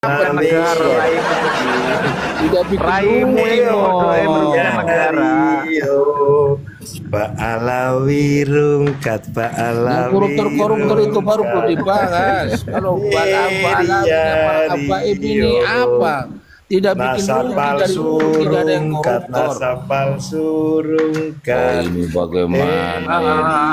kapan negara Tidak bikin raimu itu merugikan negara. Pak Alawirungkat, Pak yang koruptor itu baru perlu dibahas. Kalau apa ini apa? Tidak bikin rugi tidak ada yang koruptor. Nasa palsu rungkat. Ini bagaimana?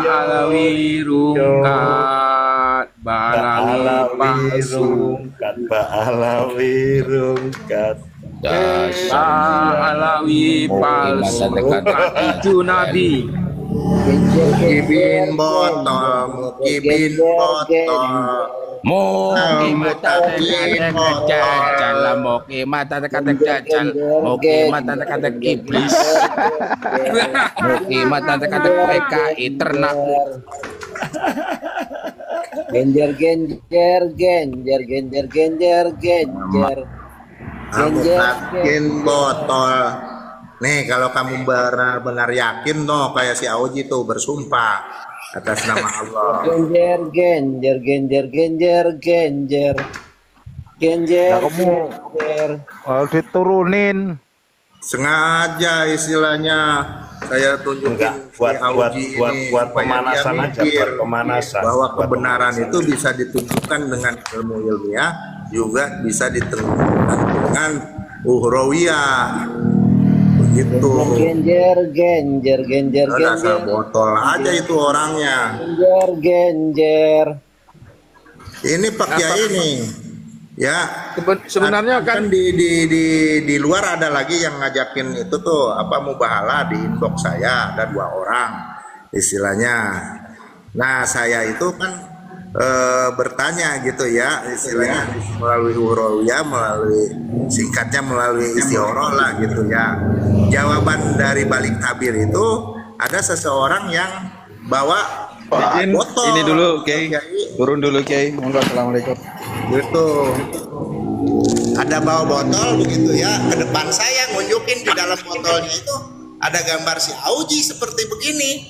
Alawirungkat, Alawirungkat, Pak Alawirungkat. Alawi palsu itu Nabi. Mukibin botol, mukibin botol. Moki mata jajal, moki mata jajal, moki mata iblis, moki mata PKI ternakmu. Genjer. Kamu makin botol. Nih kalau kamu benar-benar yakin no kayak si Auji tuh bersumpah atas nama Allah. Genjer. Nah, kamu harus diturunin. Sengaja istilahnya saya tunjukin buat pemanasan aja, buat pemanasan. Bahwa kebenaran itu bisa ditunjukkan dengan ilmu ilmiah, juga bisa ditentukan dengan uhrawiyah. Begitu. Genjer. Dasar botol aja itu orangnya. Genjer. Ini Pak Kiai ini. Ya, Sebenarnya kan di luar ada lagi yang ngajakin itu tuh apa mubahala di inbox saya, ada 2 orang istilahnya. Nah saya itu kan bertanya gitu ya istilahnya melalui urawiyah, melalui singkatnya melalui istihoroh lah gitu ya. Jawaban dari balik tabir itu ada seseorang yang bawa botol. Ini dulu Kiai, turun dulu Kiai. Monggo, assalamualaikum. Gitu. Ada bawa botol begitu ya, ke depan saya nunjukin di dalam botolnya itu ada gambar si Auji seperti begini.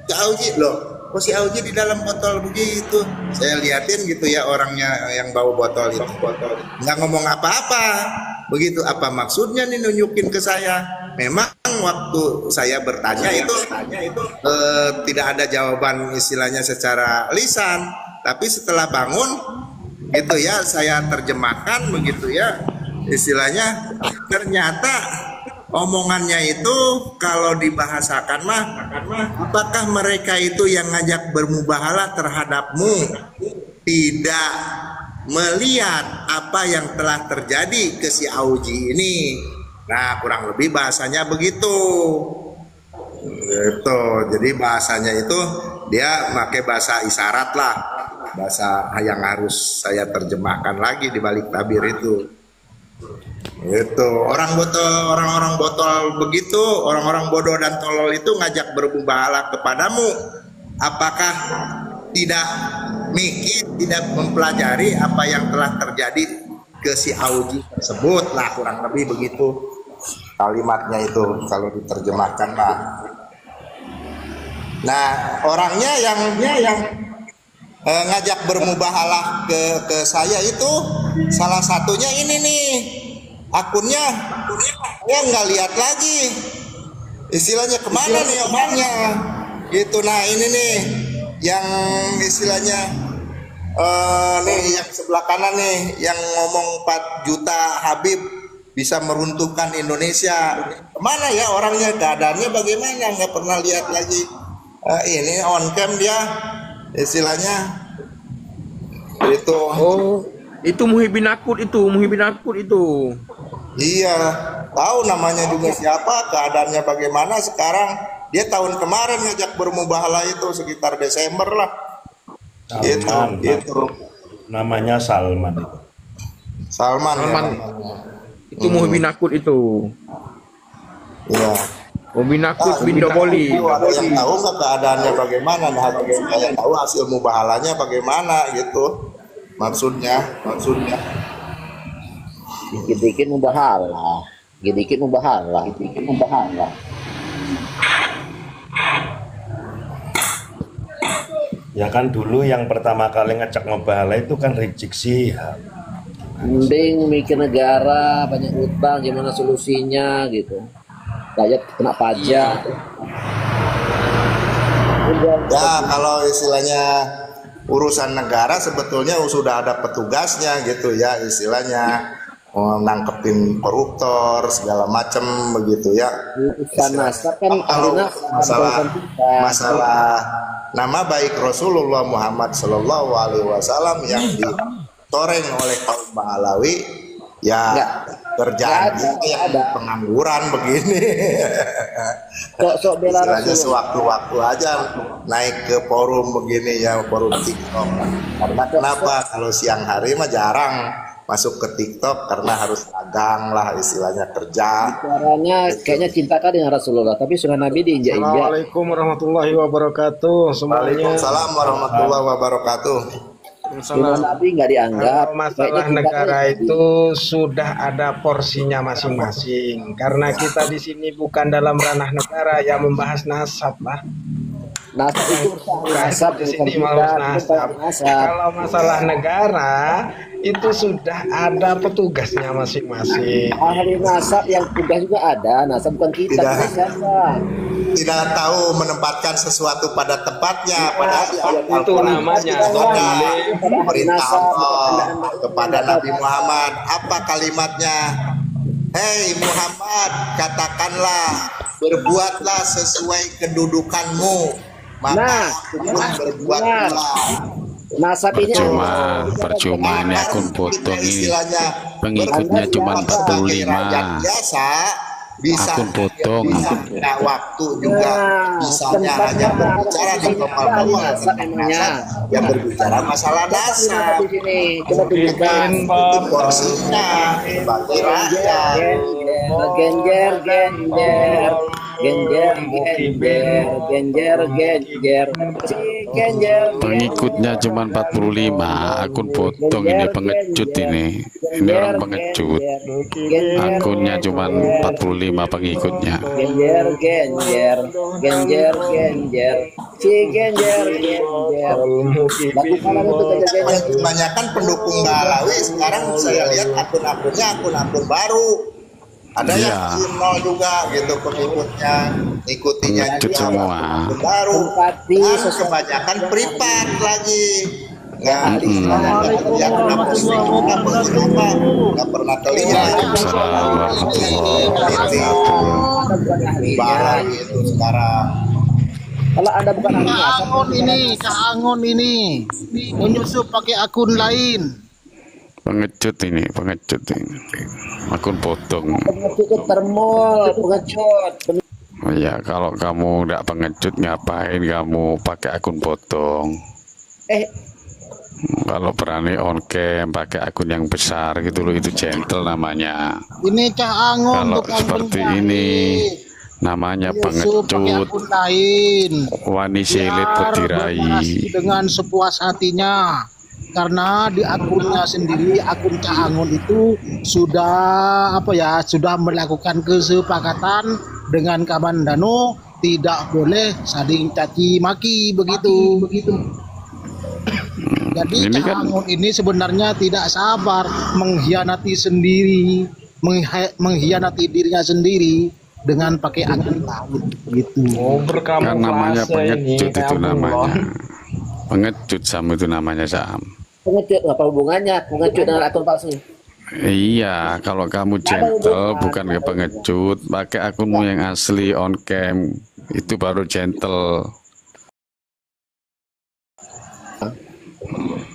Si Auji loh, kok si Auji di dalam botol begitu? Saya liatin gitu ya orangnya yang bawa botol itu, nggak ngomong apa-apa. Begitu, apa maksudnya nih nunjukin ke saya? Memang waktu saya bertanya itu tidak ada jawaban istilahnya secara lisan, tapi setelah bangun gitu ya saya terjemahkan begitu ya istilahnya, ternyata omongannya itu kalau dibahasakan mah apakah mereka itu yang ngajak bermubahalah terhadapmu tidak melihat apa yang telah terjadi ke si Auji ini. Nah kurang lebih bahasanya begitu gitu. Jadi bahasanya itu dia pakai bahasa isyarat lah, bahasa yang harus saya terjemahkan lagi di balik tabir itu. Itu orang-orang botol begitu, orang-orang bodoh dan tolol itu ngajak bermubahalah kepadamu. Apakah tidak mikir, tidak mempelajari apa yang telah terjadi ke si Auji tersebut lah, kurang lebih begitu kalimatnya itu kalau diterjemahkan lah. Nah orangnya yang ngajak bermubahalah ke saya itu salah satunya ini nih, akunnya saya nggak lihat lagi istilahnya kemana nih orangnya gitu. Nah ini nih yang istilahnya nih yang sebelah kanan nih yang ngomong 4 juta Habib bisa meruntuhkan Indonesia, kemana ya orangnya, keadaannya bagaimana, nggak pernah lihat lagi. Ini on cam dia istilahnya itu. oh itu Muhyiddin Akut itu. Iya, tahu namanya juga siapa, keadaannya bagaimana sekarang. Dia tahun kemarin ngajak bermubahalah itu sekitar Desember lah. Salman, itu namanya Salman itu. Salman. Itu Muhyiddin Akut itu. Iya. Muhyiddin Akut bin Doboli. Ada yang tahu nggak keadaannya bagaimana? Nah, saya tahu hasil mubahalahnya bagaimana gitu. Maksudnya. Dikit-dikit mubahalah. Ya kan dulu yang pertama kali ngecek mubahalah itu kan Rizik Syihab. Mending mikir negara banyak utang, gimana solusinya gitu. Rakyat kena pajak. Ya kalau istilahnya urusan negara sebetulnya sudah ada petugasnya gitu ya, istilahnya nangkepin koruptor segala macam begitu ya. Urusan nasab kan Kalau ahlinya masalah nama baik Rasulullah Muhammad Shallallahu Alaihi Wasallam yang ditoreng oleh kaum Ba'alawi ya terjadi yang pengangguran begini. sok bela Istilahnya Rasul. sewaktu-waktu aja naik ke forum begini ya, forum TikTok. Karena kenapa kalau siang hari mah jarang masuk ke TikTok karena harus dagang lah, istilahnya kerja. Caranya kayaknya cintakan dengan Rasulullah, tapi sunnah Nabi diinjak-injak. Assalamualaikum warahmatullahi wabarakatuh semuanya. Waalaikumsalam warahmatullahi wabarakatuh. Sunnah Nabi nggak dianggap. Kalau masalah negara itu sudah ada porsinya masing-masing. Karena kita di sini bukan dalam ranah negara yang membahas nasab, lah. Nasab itu nasab Di bukan sini mau kita, nasab. nasab. Kalau masalah negara itu sudah ada petugasnya masing-masing. Ahli nasab yang tugas juga ada. Nasab bukan kita, Tidak. kita siapa? Tidak tahu menempatkan sesuatu pada tempatnya, pada Itu namanya perintah Allah kepada Nabi Muhammad. Apa kalimatnya? Hei Muhammad, katakanlah, berbuatlah sesuai kedudukanmu, maka pun berbuatlah. Nasab ini Percuma ini akun potong ini Istilahnya pengikutnya cuma 45. biasa bisa Akun potong. bisa ada waktu juga misalnya hanya berbicara di kapal-kapal tentang nasab, yang berbicara masalah nasab di sini. Coba tunjukkan. itu porsinya bagi rakyat. Genjer, genjer, genjer, genjer, genjer, genjer, si genjer. Pengikutnya cuma 45. Akun potong ini pengecut ini. Ini orang pengecut. Akunnya cuma 45 pengikutnya. Genjer, genjer, genjer, genjer, si genjer, genjer. Lakukan itu genjer. Kebanyakan pendukung Ba'alawi sekarang saya lihat akun-akunnya akun-akun baru. Ada yang Iya. masih nol juga gitu pengikutnya, ikutinya Pengecut juga semua. akun baru. Tempati Dan sesuatu. kebanyakan privat lagi. Nggak nggak pernah terlihat. Waalaikumsalam warahmatullahi wabarakatuh. Ba'alawi itu sekarang. Kalau Anda bukan ahli nasab, Cak Angon ini menyusup pakai akun lain. Pengecut ini. Akun potong. pengecut itu termol, pengecut. Oh ya, kalau kamu nggak pengecut ngapain kamu pakai akun potong? Kalau berani on cam pakai akun yang besar gitu loh, itu gentle namanya. Ini Cak Angon Kalau tukang seperti penjahit. ini namanya Menyusup pakai pengecut, akun lain. wani silit Biar betirai. berorasi dengan sepuas hatinya. Karena di akunnya sendiri, akun Cak Angon itu sudah sudah melakukan kesepakatan dengan Kamandano tidak boleh saling caci maki begitu. Jadi Ini Cak kan Angon ini sebenarnya tidak sabar mengkhianati sendiri, mengkhianati dirinya sendiri dengan pakai akun lain gitu. Oh, kan namanya berkamuflase ini pengecut itu kayak namanya. Pengecut Sam itu namanya Sam. Pengecut apa hubungannya pengecut dengan akun palsu? Iya, kalau kamu gentle bukan ke pengecut, pakai akunmu yang asli on cam itu baru gentle.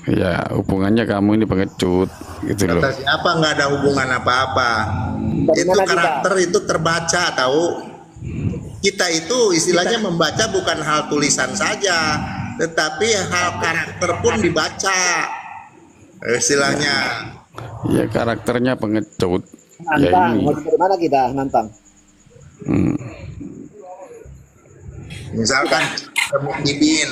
Ya, hubungannya kamu ini pengecut gitu loh. Kata siapa nggak ada hubungan apa-apa. Itu karakter itu terbaca tahu. Kita itu istilahnya membaca bukan hal tulisan saja, tetapi hal karakter pun dibaca. Istilahnya. Ya karakternya pengecut. Ya Nantang, ini. mau dari mana kita nantang? Misalkan Muhyiddin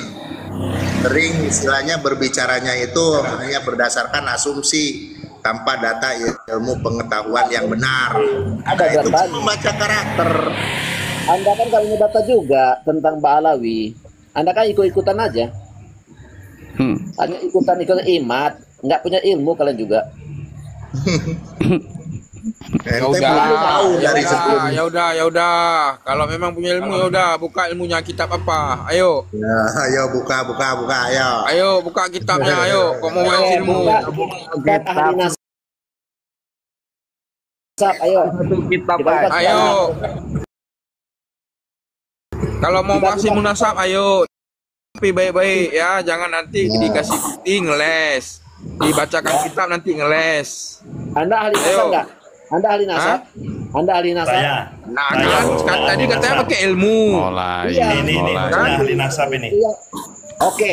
sering istilahnya berbicaranya itu hanya berdasarkan asumsi tanpa data ilmu pengetahuan yang benar. Ada Itu datanya. membaca karakter. Anda kan kalau punya data juga tentang Ba'alawi. Anda kan ikut-ikutan aja. Hanya ikutan imat, nggak punya ilmu kalian juga. Ente belum tahu dari sebelumnya. Ya udah. Kalau memang punya ilmu ya udah, buka ilmunya kitab apa? Ayo. Ya, ayo buka, ayo. Ayo buka kitabnya, ayo. Kau mau main ilmu. Bukan ahli nasab, ayo. Kitab Kita buka Ayo. sekarang. Kalau mau masih munasab, ayo. Tapi baik-baik ya, jangan nanti dikasih bukti ngeles. Dibacakan kitab nanti ngeles. Anda ahli nasab enggak? Anda ahli nasab? Anda ahli nasab? Saya. Nah, Saya. kan tadi katanya pakai ilmu. Mulai, Iya. Ini hostnya ahli nasab ini. Iya. Oke.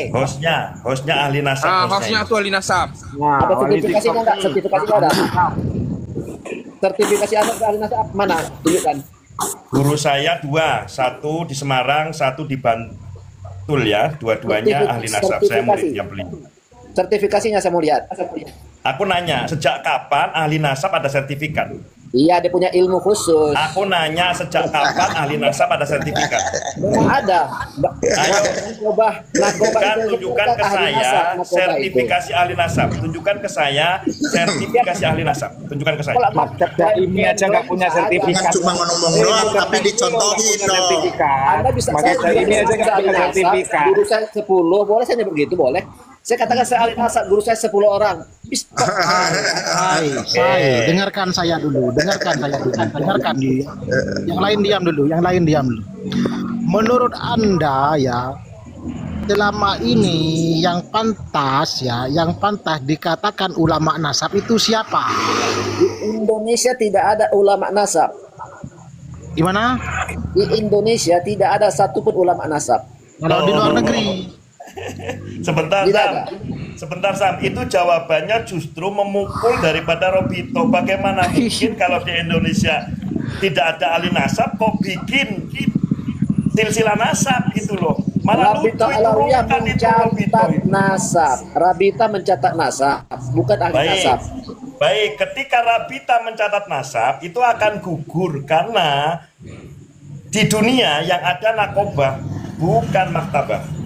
Hostnya ahli nasab. Hostnya tuh ahli nasab. Ada sertifikasinya enggak? Sertifikasinya ada. Sertifikasi Anda ahli nasab mana? Tunjukkan. Guru saya 2, 1 di Semarang, 1 di Bantul ya. Dua-duanya ahli nasab. Saya muridnya beli. Sertifikasinya saya mau lihat. Aku nanya, sejak kapan ahli nasab ada sertifikat? Iya, dia punya ilmu khusus. Aku nanya, sejak kapan ahli nasab ada sertifikat? Memang ada. Ayo. Narkoba itu Tunjukkan ke ahli saya nasab, narkoba itu. sertifikasi ahli nasab. Tunjukkan ke saya sertifikasi ahli nasab. Tunjukkan ke saya. Kalau maktab ini aja nggak punya sertifikat. Jangan cuma ngomong doang, tapi dicontohin dong. Anda bisa Maktab ini aja nggak punya sertifikat. Guru saya 10, boleh saya nyebut begitu, boleh? Saya katakan saya ahli nasab, guru saya 10 orang. Say, dengarkan saya dulu. Dengarkan dulu. Yang lain diam dulu. Menurut Anda ya, selama ini yang pantas dikatakan ulama nasab itu siapa? Di Indonesia tidak ada ulama nasab. Gimana? Di Indonesia tidak ada satupun ulama nasab. Kalau di luar negeri? Sebentar, Tidak Sam. ada. Sebentar, Sam. Itu jawabannya justru memukul daripada Robito. Bagaimana mungkin kalau di Indonesia tidak ada ahli nasab, kok bikin silsilah nasab gitu loh. Malah lucu Rabita itu Alawiyah bukan itu Robito. mencatat nasab. Rabita mencatat nasab, bukan ahli nasab. Baik, ketika Rabita mencatat nasab, itu akan gugur karena di dunia yang ada nakobah, bukan maktabah.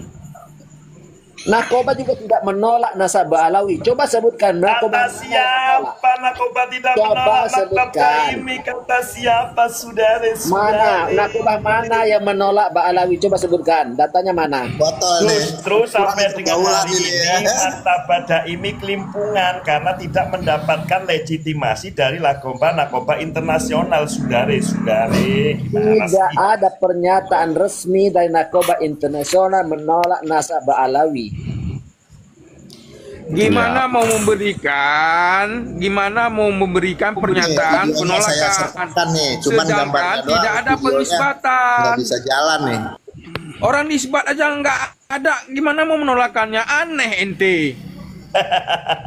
Narkoba juga tidak menolak nasabah Alawi. Coba sebutkan narkoba. Kata siapa narkoba tidak Coba menolak sebutkan. maktabah ini? Kata siapa saudara? Mana narkoba mana yang menolak Ba'alawi? Coba sebutkan. Datanya mana? Botol nih. Justru sampai dengan Pergaulan hari ini ini ya. Maktabah Daimi kelimpungan karena tidak mendapatkan legitimasi dari narkoba internasional, saudara-saudari. Gimana Tidak sih? ada pernyataan resmi dari narkoba internasional menolak nasabah Alawi. Gimana mau memberikan pernyataan Videonya saya sertakan penolakan, nih, cuman sedangkan gambarnya doang, tidak ada videonya pengisbatan. nggak bisa jalan nih. Orang disbat aja nggak ada, gimana mau menolakannya? Aneh ente.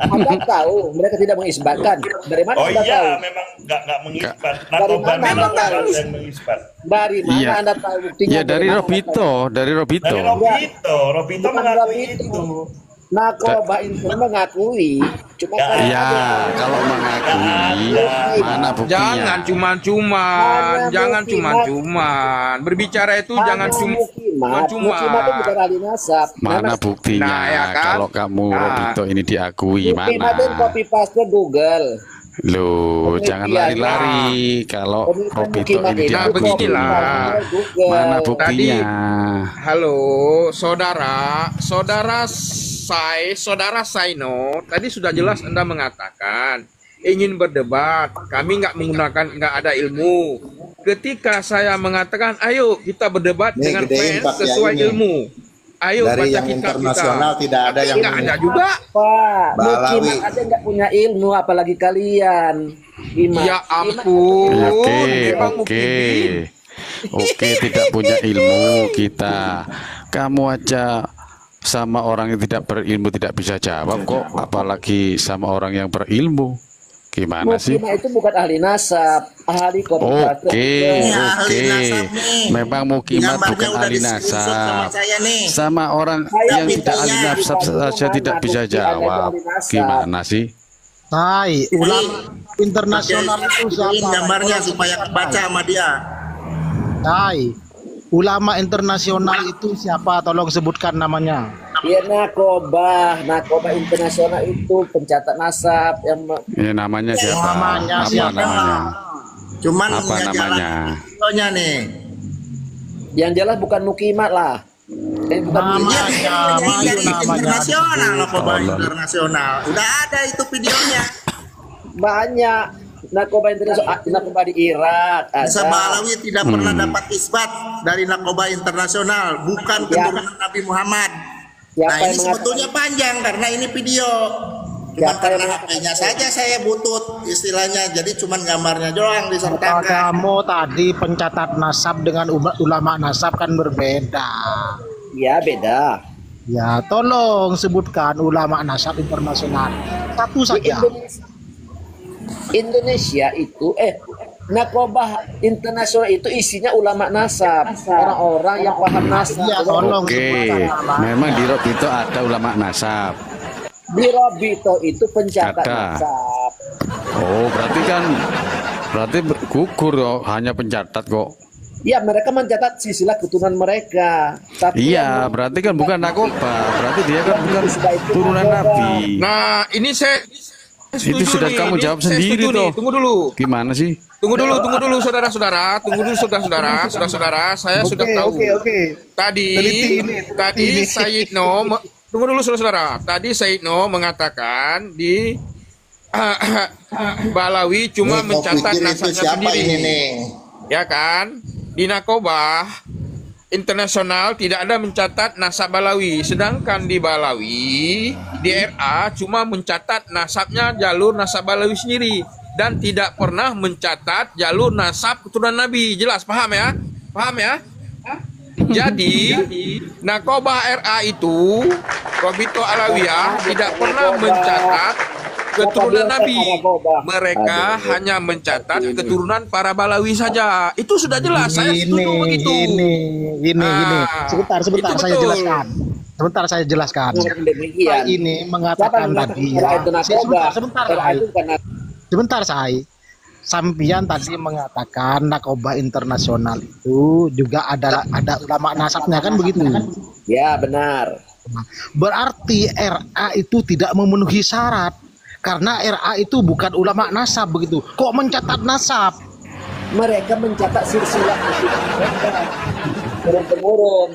Anda tahu mereka tidak mengisbatkan. Dari mana Oh Anda tahu? iya, memang nggak mengisbat. Narkoba mana memang Anda tahu? yang mengisbat. Dari mana Iya. Anda tahu buktinya? Ya dari mana Robito, dari Robito. Dari Robito Bukan mengakui Robito. itu. Narkoba internasional mengakui. Cuma Ya, Ya, kalau mengakui, mana buktinya? Jangan Mana jangan Mukimat? cuman. Berbicara itu jangan Mukimat itu bukan ahli nasab. Mana buktinya? Nah, ya kan? Kalau kamu Nah. Robito ini diakui, Mukimat itu mana? copy paste Google. Loh, Penelitian. jangan lari-lari. Kalau Penelitian Robito Mukimat ini itu Nah, diakui dulu. beginilah. Google. Mana buktinya? Halo, saudara Saino, tadi sudah jelas Anda mengatakan ingin berdebat, kami nggak ada ilmu. Ketika saya mengatakan, ayo kita berdebat Nih, dengan gedein fans Pak sesuai Kiai nih. ilmu. Ayo Dari baca yang kitab internasional kita. tidak ada Tapi yang nggak ada juga. Pak, Balawi. Mukimat aja nggak punya ilmu, apalagi kalian. Ya ampun. Oke, Memang oke. Mukimin. Oke, tidak punya ilmu kita. Kamu aja sama orang yang tidak berilmu tidak bisa jawab kok, apalagi sama orang yang berilmu. Gimana sih? Mukimat itu bukan ahli nasab, ahli Oke, komunikasi. Ini ahli oke. nasab nih. Memang Mukimat Gambarnya bukan udah ahli di-screenshot sama nasab. saya nih. Sama orang Saya yang tidak ahli ditanya, nasab saja tidak bisa bukti Anda jawab. ahli nasab. Gimana sih? Say, ulama internasional itu Videoin siapa? gambarnya supaya kebaca sama dia. Say, ulama internasional itu siapa? Tolong sebutkan namanya. Ya narkoba internasional itu pencatat nasab yang Ya, namanya siapa? Namanya Apa siapa? namanya? Cuman Apa nggak jalan namanya? videonya nih. yang jelas bukan Mukimat lah. Bukan Namanya, Jadi internasional, narkoba Tolong. internasional. Udah ada itu videonya. banyak narkoba internasional, narkoba di Irak ada. Sabalawi tidak pernah dapat isbat dari narkoba internasional, bukan keturunan Nabi Muhammad. Siapa Nah yang ini sebetulnya panjang karena ini video. Cuma Siapa yang karena HP-nya saja saya butut istilahnya, jadi cuman gambarnya doang Kata disertakan. kamu tadi pencatat nasab dengan ulama nasab kan berbeda. Ya beda. Ya, tolong sebutkan ulama nasab internasional. Satu Di saja. Indonesia itu narkoba internasional itu isinya ulama nasab, orang-orang yang paham nasab. Ya, tolong Oke, sebutkan namanya. memang di Robito ada ulama nasab. Di Robito itu pencatat Ada. nasab. Oh, berarti gugur kok, hanya pencatat kok. Ya mereka mencatat silsilah keturunan mereka. Tapi Iya, yang- berarti kan bukan narkoba, berarti dia kan bukan Sudah itu turunan narkoba. Nabi. Nah, ini saya Itu setuju sudah nih. kamu Ini jawab saya sendiri setuju nih. toh. Tunggu dulu. Gimana sih? Tunggu dulu saudara-saudara. Tunggu dulu saudara-saudara. Saya sudah tahu. Tadi Sayyidno tunggu dulu saudara. Tadi Sayyidno mengatakan di Balawi cuma Nih, kau mencatat pikir itu nasabnya siapa sendiri. ini nih? Ya kan? Di narkoba internasional tidak ada mencatat nasab Balawi, sedangkan di Balawi di RA cuma mencatat nasabnya jalur nasab Balawi sendiri dan tidak pernah mencatat jalur nasab keturunan Nabi. Jelas paham ya? Paham ya? Jadi narkoba RA itu Robito Alawiyah tidak pernah mencatat keturunan Nabi. Mereka hanya mencatat keturunan para Balawi saja. Itu sudah jelas. Saya setuju begitu. Gini. Ah, Sebentar, itu saya betul. jelaskan. Sebentar saya jelaskan. Demikian. Ini mengatakan tadi RA ya. itu narkoba. Sebentar, RA itu bukan narkoba. Sebentar saya. Sampian tadi mengatakan narkoba internasional itu juga ada ulama nasabnya kan begitu. Ya benar. Berarti RA itu tidak memenuhi syarat karena RA itu bukan ulama nasab begitu. Kok mencatat nasab? Mereka mencatat silsilah mereka turun-temurun,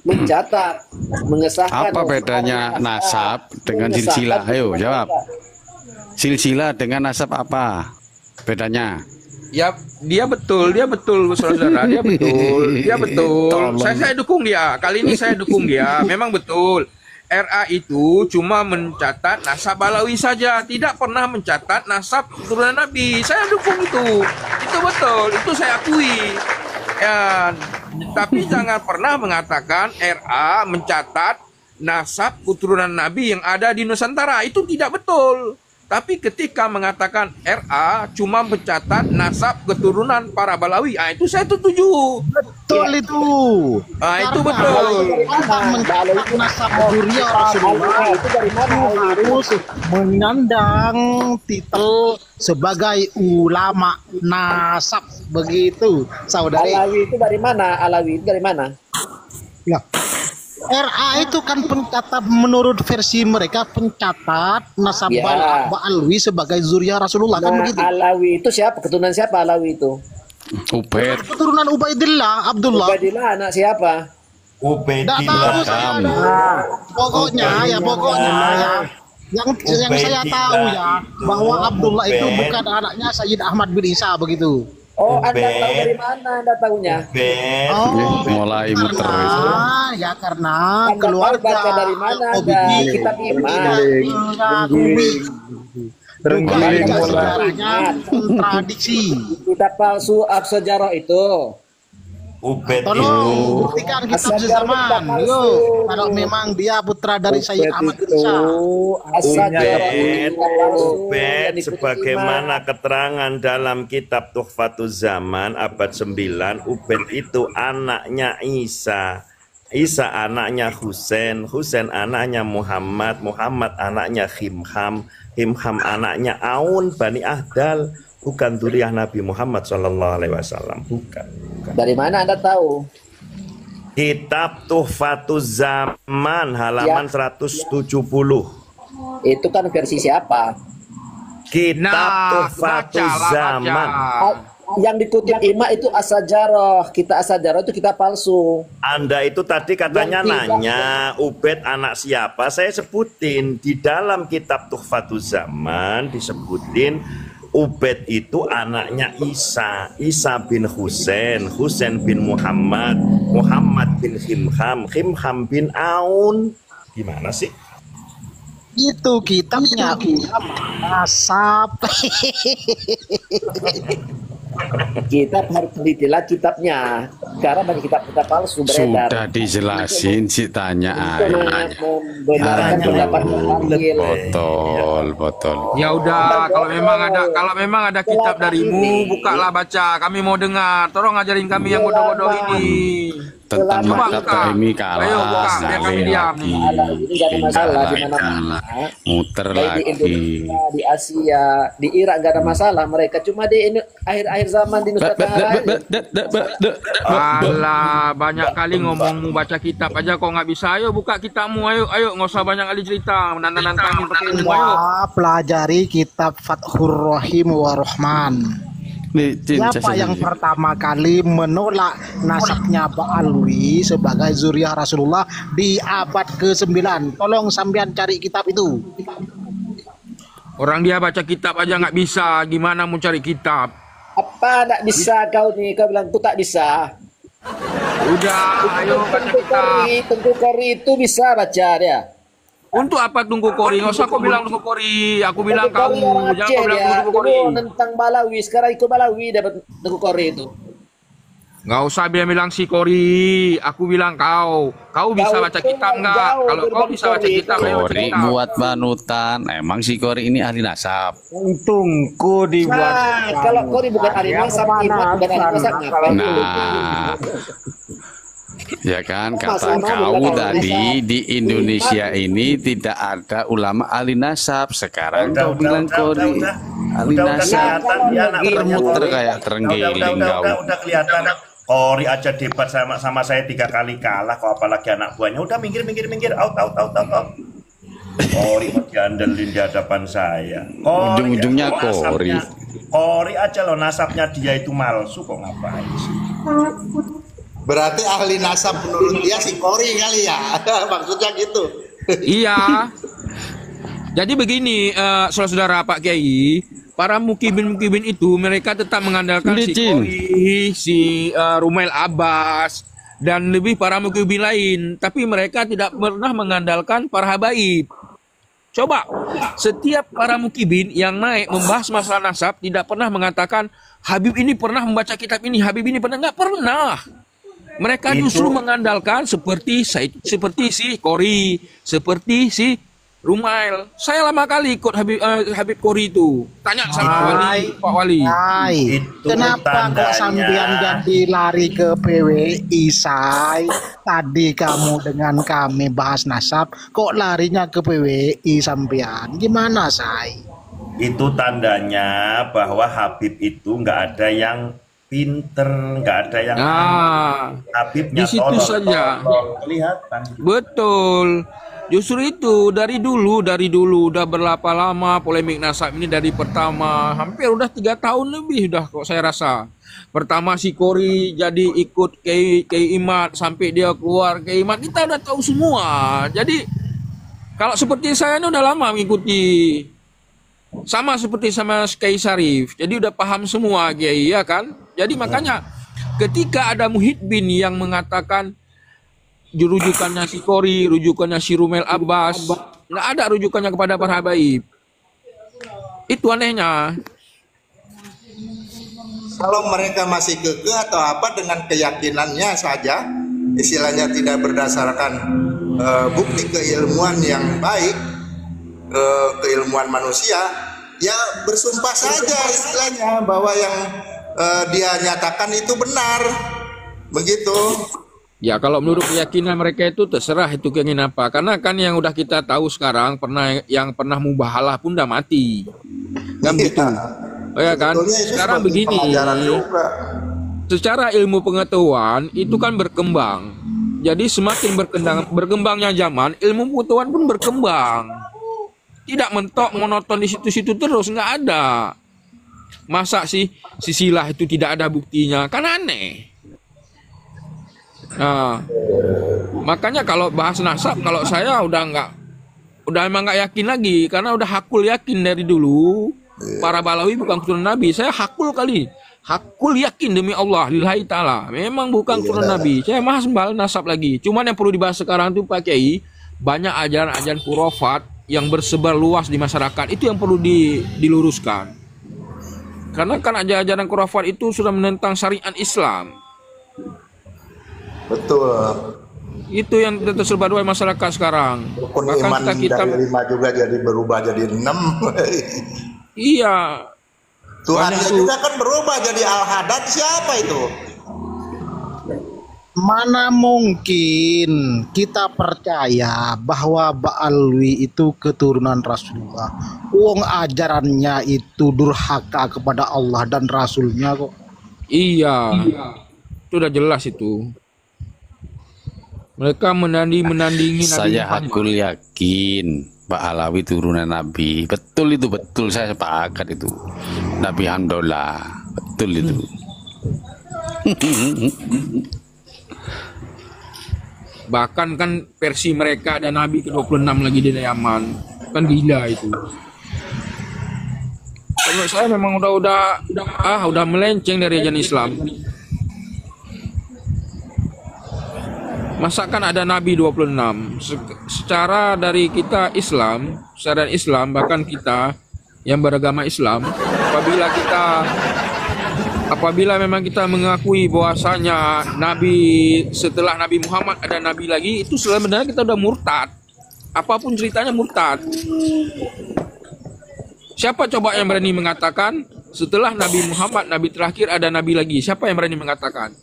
mencatat, mengesahkan. Apa bedanya nasab dengan silsilah? Ayo jawab. Silsilah dengan nasab apa bedanya? Ya, dia betul, saudara, dia betul. Tolong. Saya dukung dia. Kali ini saya dukung dia. Memang betul. RA itu cuma mencatat nasab Balawi saja, tidak pernah mencatat nasab keturunan Nabi. Saya dukung itu. Itu betul, itu saya akui. Ya, tapi jangan pernah mengatakan RA mencatat nasab keturunan Nabi yang ada di Nusantara. Itu tidak betul. Tapi ketika mengatakan RA cuma mencatat nasab keturunan para Balawi, itu saya setuju. Betul itu. Itu Karena betul. orang mencatat nasab zuriyah Rasulullah Itu dari mana? harus menyandang titel sebagai ulama nasab begitu, saudari. Alawi itu dari mana? Alawi itu dari mana? Ya. RA itu kan pencatat menurut versi mereka pencatat nasab Ya. Ba'alwi sebagai zuriyah Rasulullah kan Nah, begitu. Alawi itu siapa? Keturunan siapa Alawi itu? Ubed. Keturunan Ubaidillah Abdullah. Ubaidillah anak siapa? Tidak tahu Ubedillah. saya. Nah, Pokoknya ya yang saya tahu ya bahwa Abdullah itu bukan anaknya Sayyid Ahmad bin Isa begitu. oh Anda Ubed. tahu dari mana Anda tahunya? Ben, Mulai muter. Karena Anda keluarga tahu baca dari mana Anda? Al-Qabidi Kitab iman. Renggiling Baca sejarahnya kontradiksi. Kitab palsu sejarah itu. Ubed Tolong itu buktikan kitab As-Sajar sezaman. itu Yo, kalau memang dia putra dari Sayyid Ahmad bin Isa. Ubed sebagaimana keterangan dalam kitab Tuhfatuz Zaman abad 9, Ubed itu anaknya Isa. Isa anaknya Husain, Husain anaknya Muhammad, Muhammad anaknya Himham, Himham anaknya Aun Bani Ahdal, bukan zuriyah Nabi Muhammad SAW, bukan. Dari mana Anda tahu? Kitab Tuhfatuz Zaman halaman 170. Itu kan versi siapa? Kitab Tuhfatuz Zaman. Yang dikutip Ima itu As-Sajarah. Kita As-Sajarah itu kita palsu. Anda itu tadi katanya Yang tidak. nanya Ubed anak siapa? Saya sebutin di dalam kitab Tuhfatuz Zaman disebutin Ubed itu anaknya Isa. Isa bin Husain, Husain bin Muhammad, Muhammad bin Himham, Himham bin Aun. Gimana sih? Itu kitabnya nasab. Kita harus telitilah kitabnya. Karena banyak kitab-kitab palsu beredar. Sudah dijelasin sih tanya Membenarkan pendapat Mu'tatil. Botol. Ya udah, kalau memang ada kitab darimu, bukalah baca. Kami mau dengar. Tolong ajarin kami yang bodoh-bodoh ini. Tentang Coba mata buka. ini Ayo kalah, buka, biar kami diam. Ini gak ada masalah di mana-mana. muter Baik di lagi. Indonesia, di Asia, di Irak gak ada masalah. Mereka cuma di akhir-akhir zaman di Nusa Tenggara. Alah, banyak kali ngomong baca kitab aja kok nggak bisa. Ayo buka kitabmu, ayo nggak usah banyak kali cerita, nantangin pakai ilmu, ayo. Pelajari kitab Fathur Rahim wa Rahman. Siapa yang pertama kali menolak nasabnya Ba'alwi sebagai zuriyah Rasulullah di abad ke-9? Tolong sampean cari kitab itu. Orang dia baca kitab aja nggak bisa, gimana mau cari kitab? Apa tak bisa kau nih? Kau bilang aku tak bisa. Udah, ayo baca kitab. Tengku Kori itu bisa baca dia. Untuk apa tunggu Kori? Nggak usah kau bilang tunggu Kori. Aku bilang Tengku Kori kamu, orang jangan Aceh kau bilang dia. tunggu Kori. Dulu tentang Balawi, sekarang ikut Balawi dapat Tengku Kori itu. Nggak usah bilang si Kori. Aku bilang kau. Kau bisa baca kitab nggak? Kalau kau bisa baca kitab, ayo baca Kori kitab. buat panutan. Emang si Kori ini ahli nasab. Untungku dibuat. Nah, kalau Kori bukan ahli nasab, Iman bukan ahli nasab, ngapain? Nah, ya kan kata Sama kau bukan ahli tadi nasab. di Indonesia ini tidak ada ulama ahli nasab. Sekarang kau bilang Kori ahli nasab. kelihatan dia anak buahnya Muter Kori. kayak terenggiling kau. Udah kelihatan. Kori aja debat sama saya 3 kali kalah, kok apalagi anak buahnya. Udah minggir, out. Kori mau diandelin di hadapan saya. Ujung-ujungnya Kori. Kori aja loh, nasabnya dia itu palsu, kok ngapain sih? Berarti ahli nasab menurut dia si Kori kali ya. Maksudnya gitu. Iya. Jadi begini, saudara-saudara Pak Kiai, para mukibin itu mereka tetap mengandalkan si Licin. Kori, si Rumail Abbas, dan lebih para mukibin lain. Tapi mereka tidak pernah mengandalkan para habaib. Coba, setiap para mukibin yang naik membahas masalah nasab tidak pernah mengatakan Habib ini pernah membaca kitab ini, Habib ini pernah, nggak pernah. Mereka justru mengandalkan seperti si Kori, seperti si Rumail. Saya lama kali ikut Habib Kori itu. Tanya sama Pak Wali. Hai, Itu kenapa kok tandanya. sampean jadi lari ke PWI, Say? Tadi kamu dengan kami bahas nasab, kok larinya ke PWI sampean? Gimana, Say? Itu tandanya bahwa Habib itu nggak ada yang pinter, nggak ada yang Habibnya di situ saja. Kelihatan. Betul. Justru itu dari dulu udah berapa lama polemik nasab ini dari pertama hampir udah 3 tahun lebih udah kok saya rasa. Pertama si Kori jadi ikut Kiai Imad sampai dia keluar Kiai Imad, kita udah tahu semua. Jadi kalau seperti saya ini udah lama mengikuti, sama seperti sama Kiai Syarif. Jadi udah paham semua Kiai, ya kan? Jadi makanya ketika ada Muhyiddin yang mengatakan rujukannya si Kori, rujukannya si Rumail Abbas, nggak ada rujukannya kepada para habaib. Itu anehnya. Kalau mereka masih kekeh atau apa dengan keyakinannya saja, istilahnya tidak berdasarkan bukti keilmuan yang baik, keilmuan manusia, ya bersumpah saja istilahnya bahwa yang dia nyatakan itu benar, begitu. Ya kalau menurut keyakinan mereka itu terserah itu keinginan apa. Karena kan yang udah kita tahu sekarang yang pernah mubahalah pun udah mati. Kan begitu. Oh ya kan? Sekarang begini. Secara ilmu pengetahuan itu kan berkembang. Jadi semakin berkembangnya zaman, ilmu pengetahuan pun berkembang. Tidak mentok monoton di situ-situ terus, nggak ada. Masa sih silsilah itu tidak ada buktinya? Kan aneh. Nah, makanya kalau bahas nasab, kalau saya udah emang nggak yakin lagi, karena udah hakul yakin dari dulu para Balawi bukan keturunan Nabi. Saya hakul yakin demi Allah, lillahi ta'ala, memang bukan keturunan Nabi. Saya mahas sembal nasab lagi. Cuman yang perlu dibahas sekarang itu Pak Kiai, banyak ajaran-ajaran khurafat yang bersebar luas di masyarakat, itu yang perlu diluruskan. Karena kan ajaran khurafat itu sudah menentang syariat Islam. Betul. Itu yang tersebar di masyarakat sekarang. Rukun Bahkan iman kita dari 5 juga jadi berubah jadi 6. Iya. Tuhannya juga kan berubah jadi Al-Hadad, siapa itu? Mana mungkin kita percaya bahwa Ba'alwi itu keturunan Rasulullah. Wong ajarannya itu durhaka kepada Allah dan Rasulnya kok. Iya. Itu udah jelas itu. Mereka menandingi Nabi Saya Muhammad. hakul yakin Pak Alawi turunan Nabi. Betul itu, betul, saya sepakat itu. Nabi Hamdulillah, betul itu. Bahkan kan versi mereka ada Nabi ke-26 lagi di Yaman. Kan gila itu. Menurut saya memang udah melenceng dari ajaran Islam. Masakan ada Nabi 26. Secara dari kita Islam, secara Islam, bahkan kita yang beragama Islam, apabila memang kita mengakui bahwasanya Nabi setelah Nabi Muhammad ada Nabi lagi, itu sebenarnya kita udah murtad. Apapun ceritanya murtad. Siapa coba yang berani mengatakan setelah Nabi Muhammad Nabi terakhir ada Nabi lagi? Siapa yang berani mengatakan?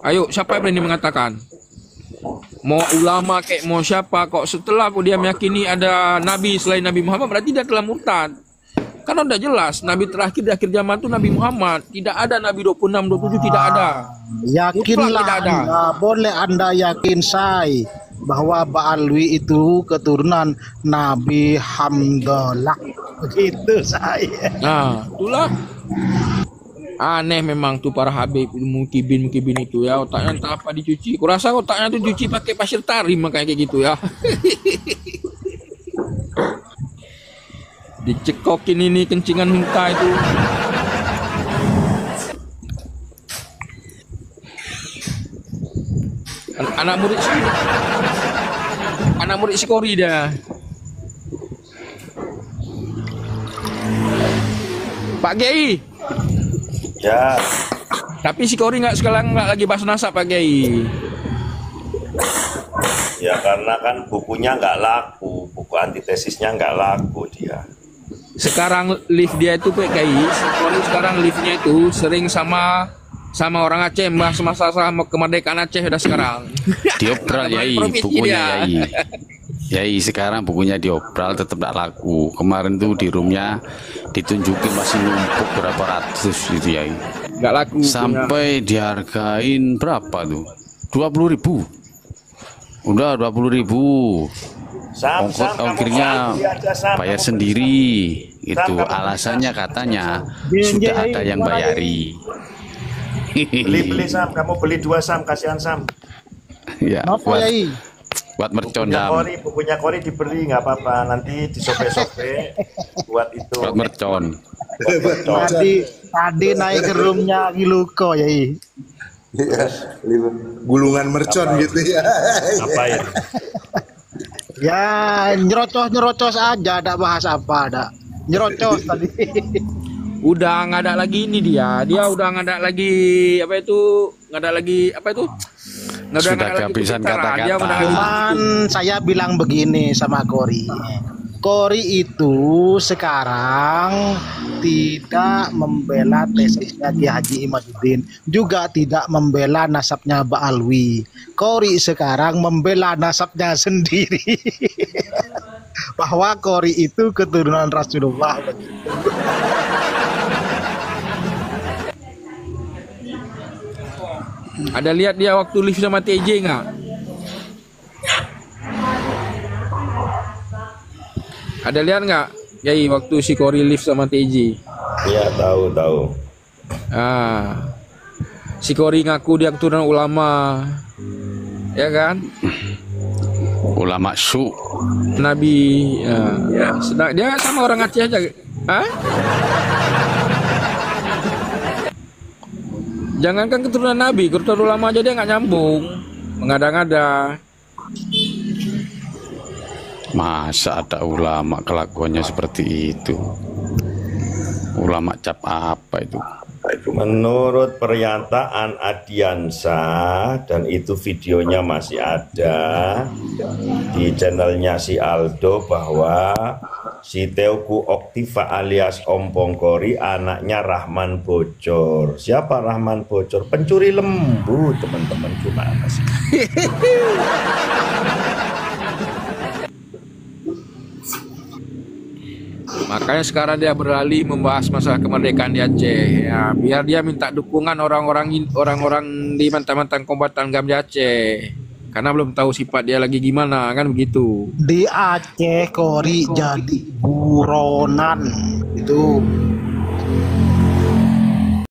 Ayo, siapa yang berani mengatakan? Mau ulama kayak mau siapa, kok setelah dia meyakini ada Nabi selain Nabi Muhammad berarti dia telah murtad. Karena udah jelas Nabi terakhir di akhir zaman itu Nabi Muhammad. Tidak ada Nabi 26, 27, tidak ada. Yakinlah Anda, boleh Anda yakin say bahwa Ba'alwi itu keturunan Nabi Hamdulillah. Begitu saya. Nah, itulah. Aneh memang tuh para Habib mukibin itu ya, otaknya entah apa dicuci. Kurasa otaknya tuh cuci pakai pasir tarim makanya kayak gitu ya. Dicekokin ini kencingan muntah itu. Anak murid si Kori dah. Pak Kiai. Ya. Tapi si Kori sekarang nggak lagi bahas nasab Pak Kiai. Ya karena kan bukunya nggak laku, buku antitesisnya nggak laku dia. Sekarang live dia itu Pak Kiai, Kori sekarang live-nya itu sering sama orang Aceh, bahas masalah kemerdekaan Aceh udah sekarang. Diopral Yai, bukunya Yai. Yai sekarang bukunya diopral tetap tidak laku. Kemarin tuh di roomnya ditunjukin masih numpuk berapa ratus gitu Yai. Nggak laku. Sampai dihargain berapa tuh? 20.000. Udah 20.000. Ongkirnya bayar sendiri. Itu alasannya katanya sudah ada yang bayari. Beli Sam, kamu beli 2 Sam, kasihan Sam. Ya, buat mercon bukunya Kori dibeli nggak apa-apa, nanti disope-sope buat itu. Buat mercon. Tadi naik ke roomnya Giluko ya. Gulungan mercon gitu ya. Apa ya? Ya nyerocos aja, ada bahas apa ada. Nyerocos tadi. Udah nggak ada lagi ini dia udah nggak ada lagi apa itu, sudah kehabisan kata-kata. Cuman saya bilang begini sama Kori itu sekarang tidak membela tesisnya Ki Haji Imaduddin, juga tidak membela nasabnya Ba'alwi. Kori sekarang membela nasabnya sendiri. Bahwa Kori itu keturunan Rasulullah. Ada lihat dia waktu live sama TJ nggak? Ada lihat nggak? Yai waktu si Kori live sama TJ. Iya, tahu. Si Kori ngaku dia keturunan ulama, ya kan? Ulama su. Nabi, sedang dia sama orang Aceh aja. Hah? Jangankan keturunan Nabi, keturunan ulama aja dia nggak nyambung, mengada-ngada. Masa ada ulama kelakuannya seperti itu? Ulama cap apa itu? Menurut pernyataan Adiansa, dan itu videonya masih ada di channelnya si Aldo, bahwa si Teuku Oktiva alias Om Pongkori anaknya Rahman Bocor. Siapa Rahman Bocor? Pencuri lembu, teman-teman. Gimana sih? Makanya sekarang dia beralih membahas masalah kemerdekaan di Aceh. Ya, biar dia minta dukungan orang-orang di mantan-mantan kombatan GAM di Aceh. Karena belum tahu sifat dia lagi gimana, kan begitu. Di Aceh Kori jadi buronan itu.